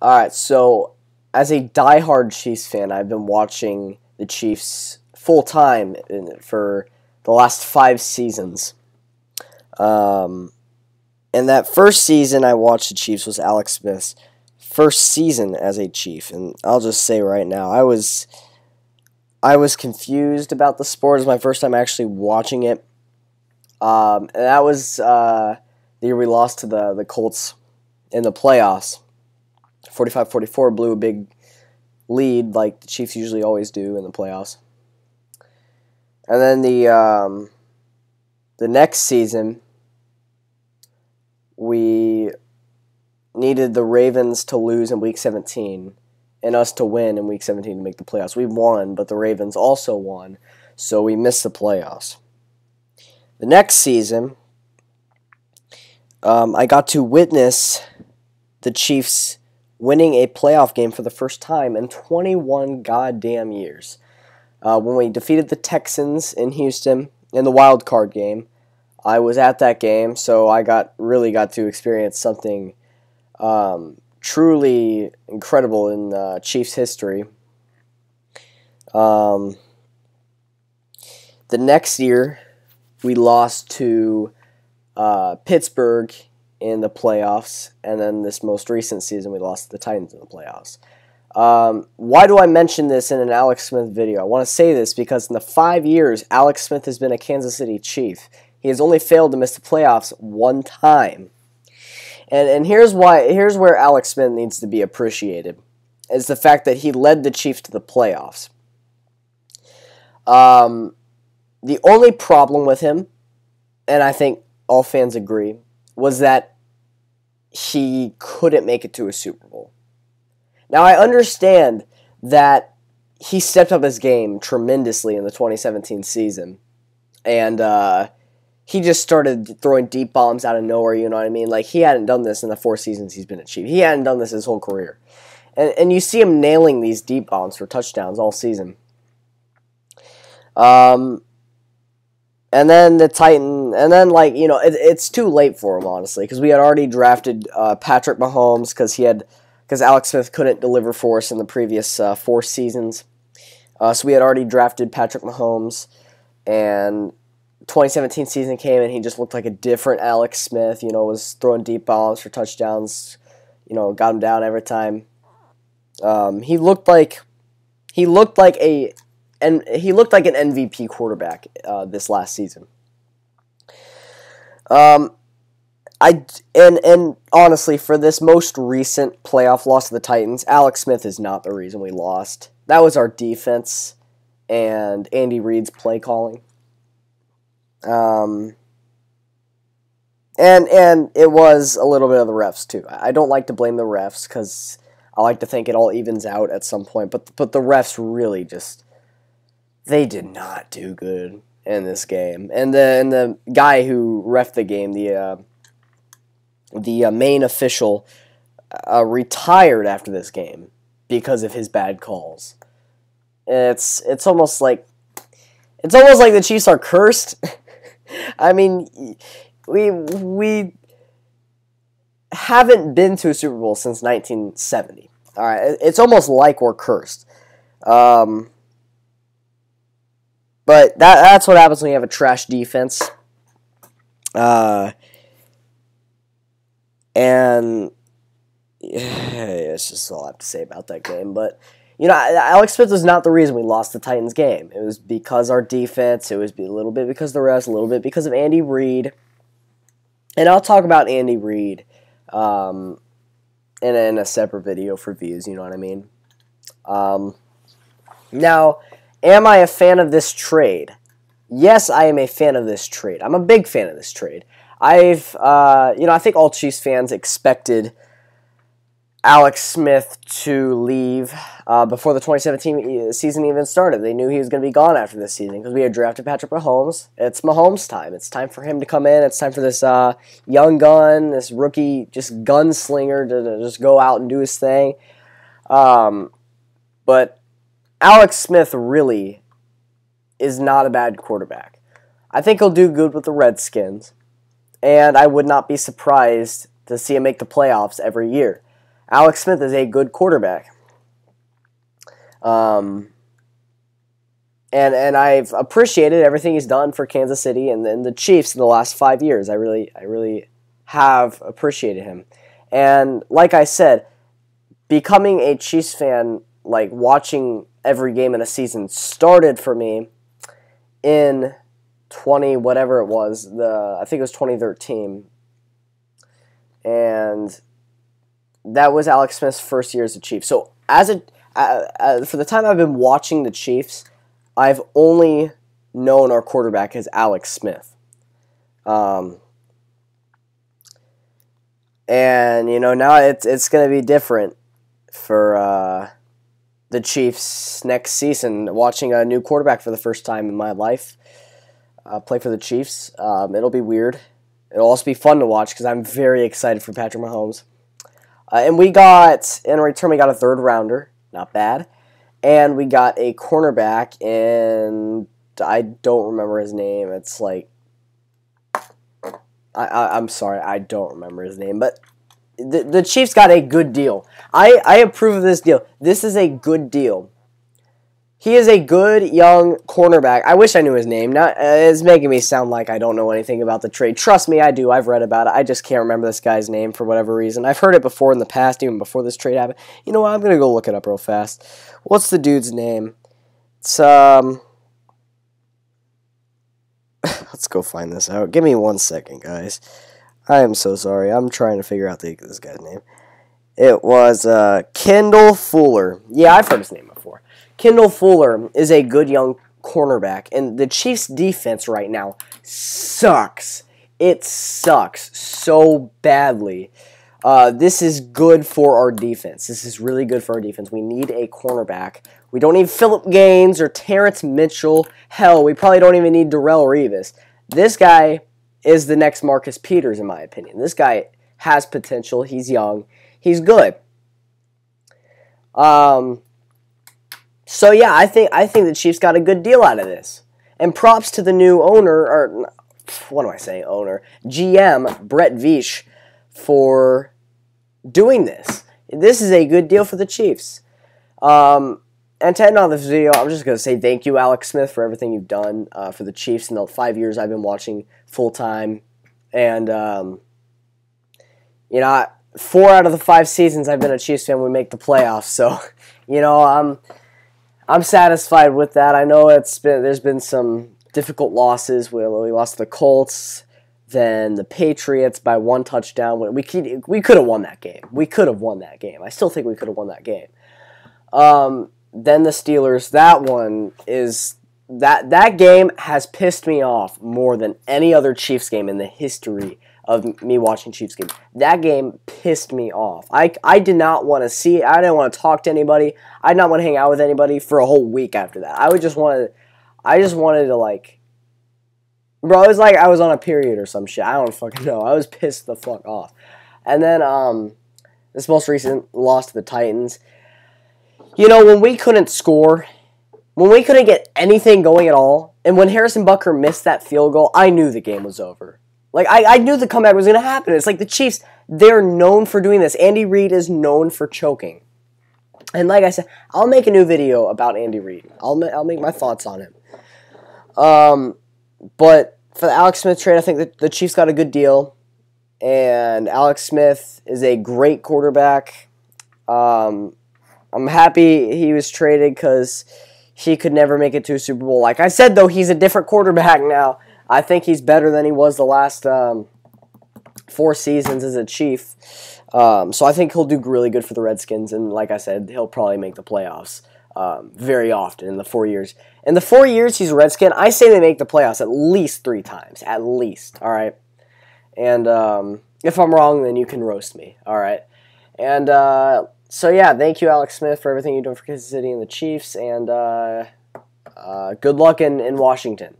Alright, so as a diehard Chiefs fan, I've been watching the Chiefs full time for the last 5 seasons. Um, and that first season I watched the Chiefs was Alex Smith's first season as a Chief, and I'll just say right now, I was confused about the sport. It was my first time actually watching it. And that was the year we lost to the Colts in the playoffs. 45-44, blew a big lead like the Chiefs usually always do in the playoffs. And then the next season, we needed the Ravens to lose in Week 17 and us to win in Week 17 to make the playoffs. We won, but the Ravens also won, so we missed the playoffs. The next season, I got to witness the Chiefs winning a playoff game for the first time in 21 goddamn years. When we defeated the Texans in Houston in the wild card game, I was at that game, so I really got to experience something truly incredible in Chiefs history. The next year, we lost to Pittsburgh in the playoffs, and then this most recent season we lost to the Titans in the playoffs. Why do I mention this in an Alex Smith video? I want to say this because in the 5 years Alex Smith has been a Kansas City Chief, he has only failed to miss the playoffs one time. And here's where Alex Smith needs to be appreciated, is the fact that he led the Chiefs to the playoffs. The only problem with him, and I think all fans agree, was that he couldn't make it to a Super Bowl. Now, I understand that he stepped up his game tremendously in the 2017 season, and he just started throwing deep bombs out of nowhere, you know what I mean? Like, he hadn't done this in the 4 seasons he's been a Chief. He hadn't done this his whole career. And you see him nailing these deep bombs for touchdowns all season. And then it's too late for him, honestly, because we had already drafted Patrick Mahomes because Alex Smith couldn't deliver for us in the previous 4 seasons. So we had already drafted Patrick Mahomes, and 2017 season came and he just looked like a different Alex Smith, was throwing deep bombs for touchdowns, got him down every time. He looked like an MVP quarterback this last season. And honestly, for this most recent playoff loss to the Titans, Alex Smith is not the reason we lost. That was our defense and Andy Reid's play calling. And it was a little bit of the refs too. I don't like to blame the refs because I like to think it all evens out at some point. But the refs really they did not do good in this game. And the guy who reffed the game, the main official, retired after this game because of his bad calls. It's almost like the Chiefs are cursed. I mean, we haven't been to a Super Bowl since 1970. All right, it's almost like we're cursed. But that's what happens when you have a trash defense. And it's just all I have to say about that game. But, Alex Smith was not the reason we lost the Titans game. It was because our defense. It was a little bit because of the refs, a little bit because of Andy Reid. And I'll talk about Andy Reid in a separate video for views, you know what I mean? Now, am I a fan of this trade? Yes, I am a fan of this trade. I'm a big fan of this trade. I think all Chiefs fans expected Alex Smith to leave before the 2017 season even started. They knew he was going to be gone after this season because we had drafted Patrick Mahomes. It's Mahomes' time. It's time for him to come in. It's time for this young gun, this rookie just gunslinger to just go out and do his thing. But Alex Smith really is not a bad quarterback. I think he'll do good with the Redskins, and I would not be surprised to see him make the playoffs every year. Alex Smith is a good quarterback. And I've appreciated everything he's done for Kansas City and the Chiefs in the last 5 years. I really have appreciated him. And like I said, becoming a Chiefs fan, like watching every game in a season, started for me in 20 whatever it was. I think it was 2013, and that was Alex Smith's first year as a Chief. So for the time I've been watching the Chiefs, I've only known our quarterback as Alex Smith. And, you know, now it's going to be different for the Chiefs next season. Watching a new quarterback for the first time in my life play for the Chiefs. It'll be weird. It'll also be fun to watch because I'm very excited for Patrick Mahomes. And in return, we got a third rounder. Not bad. And we got a cornerback, and I don't remember his name. It's like, I'm sorry, I don't remember his name. But the Chiefs got a good deal. I approve of this deal. This is a good deal. He is a good young cornerback. I wish I knew his name. It's making me sound like I don't know anything about the trade. Trust me, I do. I've read about it. I just can't remember this guy's name for whatever reason. I've heard it before in the past, even before this trade happened. You know what? I'm going to go look it up real fast. What's the dude's name? It's, let's go find this out. Give me 1 second, guys. I am so sorry. I'm trying to figure out this guy's name. It was Kendall Fuller. Yeah, I've heard his name before. Kendall Fuller is a good young cornerback, and the Chiefs' defense right now sucks. It sucks so badly. This is good for our defense. This is really good for our defense. We need a cornerback. We don't need Phillip Gaines or Terrence Mitchell. Hell, we probably don't even need Darrelle Revis. This guy is the next Marcus Peters, in my opinion. This guy has potential. He's young. He's good. So yeah, I think the Chiefs got a good deal out of this. And props to the new owner, or what am I saying, owner? GM, Brett Veach, for doing this. This is a good deal for the Chiefs. And to end on this video, I'm just going to say thank you, Alex Smith, for everything you've done for the Chiefs in the 5 years I've been watching full-time. And, you know, 4 out of the 5 seasons I've been a Chiefs fan, we make the playoffs. So, you know, I'm satisfied with that. I know there's been some difficult losses. We lost to the Colts, then the Patriots by 1 touchdown. We could have won that game. We could have won that game. I still think we could have won that game. Then the Steelers. That game has pissed me off more than any other Chiefs game in the history of me watching Chiefs games. That game pissed me off. I did not want to see it. I didn't want to talk to anybody. I did not want to hang out with anybody for a whole week after that. I just wanted to, like, bro, it was like I was on a period or some shit. I don't fucking know. I was pissed the fuck off. And then this most recent loss to the Titans. You know, when we couldn't score, when we couldn't get anything going at all, and when Harrison Butker missed that field goal, I knew the game was over. Like, I knew the comeback was going to happen. It's like the Chiefs, they're known for doing this. Andy Reid is known for choking. And like I said, I'll make a new video about Andy Reid. I'll make my thoughts on him. But for the Alex Smith trade, I think that the Chiefs got a good deal. And Alex Smith is a great quarterback. I'm happy he was traded because he could never make it to a Super Bowl. Like I said, though, he's a different quarterback now. I think he's better than he was the last 4 seasons as a Chief. So I think he'll do really good for the Redskins. And like I said, he'll probably make the playoffs very often in the 4 years. In the 4 years he's a Redskin, I say they make the playoffs at least 3 times. At least. All right. And if I'm wrong, then you can roast me. All right. And so, yeah, thank you, Alex Smith, for everything you're doing for Kansas City and the Chiefs. And good luck in Washington.